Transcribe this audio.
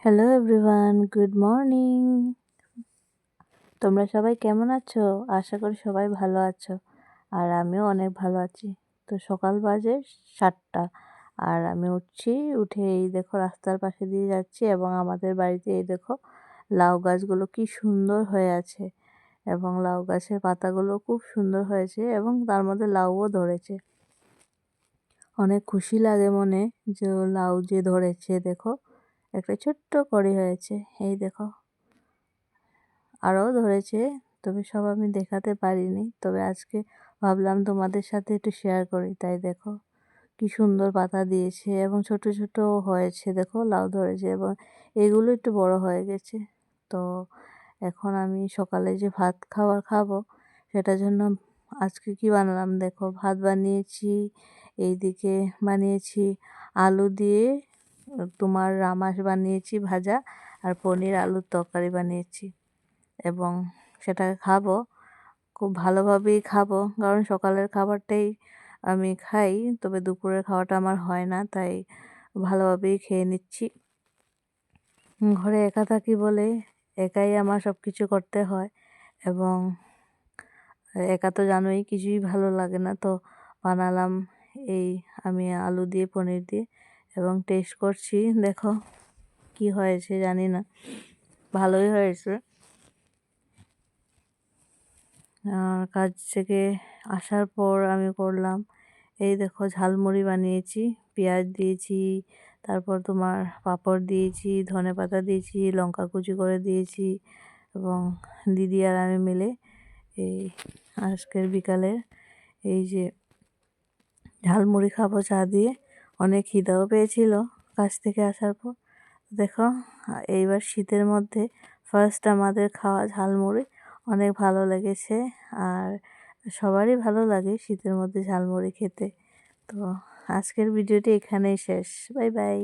Hello everyone, good morning. তোমরা সবাই কেমন আছো? আশা করি সবাই ভালো আছো, আর আমিও অনেক ভালো আছি। তো সকাল বাজে 7টা, আর আমি উঠছি। উঠে এই দেখো রাস্তার পাশে দিয়ে যাচ্ছি, এবং আমাদের বাড়িতে এই দেখো লাউ গাছগুলো কি সুন্দর হয়ে আছে, এবং লাউ গাছের পাতাগুলো খুব সুন্দর হয়েছে, এবং তার মধ্যে লাউও ধরেছে। অনেক খুশি লাগে মনে যে লাউ যে ধরেছে। দেখো একটা ছোট্ট কড়ি হয়েছে, এই দেখো আরও ধরেছে, তবে সব আমি দেখাতে পারিনি। তবে আজকে ভাবলাম তোমাদের সাথে একটু শেয়ার করি। তাই দেখো কি সুন্দর পাতা দিয়েছে, এবং ছোট ছোট হয়েছে, দেখো লাউ ধরেছে, এবং এগুলো একটু বড় হয়ে গেছে। তো এখন আমি সকালে যে ভাত খাবো, সেটার জন্য আজকে কি বানালাম দেখো। ভাত বানিয়েছি, এইদিকে বানিয়েছি আলু দিয়ে তোমার রামাস বানিয়েছি ভাজা, আর পনির আলুর তরকারি বানিয়েছি, এবং সেটাকে খাবো। খুব ভালোভাবেই খাবো, কারণ সকালের খাবারটাই আমি খাই, তবে দুপুরের খাওয়াটা আমার হয় না, তাই ভালোভাবেই খেয়ে নিচ্ছি। ঘরে একা থাকি বলে একাই আমার সব কিছু করতে হয়, এবং একা তো জানোই কিছুই ভালো লাগে না। তো বানালাম এই আমি আলু দিয়ে পনির দিয়ে, এবং টেস্ট করছি, দেখো কি হয়েছে জানি না, ভালোই হয়েছে। কাজ থেকে আসার পর আমি করলাম এই দেখো ঝালমুড়ি বানিয়েছি, পেঁয়াজ দিয়েছি, তারপর তোমার পাঁপড় দিয়েছি, ধনেপাতা দিয়েছি, লঙ্কা কুচি করে দিয়েছি, এবং দিদি আর আমি মিলে এই আজকের বিকালে এই যে ঝালমুড়ি খাবো চা দিয়ে। অনেক খিদেও পেয়েছিল কাজ থেকে আসার পর। দেখো এইবার শীতের মধ্যে ফার্স্ট আমাদের খাওয়া ঝালমুড়ি, অনেক ভালো লেগেছে, আর সবারই ভালো লাগে শীতের মধ্যে ঝালমুড়ি খেতে। তো আজকের ভিডিওটি এখানেই শেষ। Bye bye.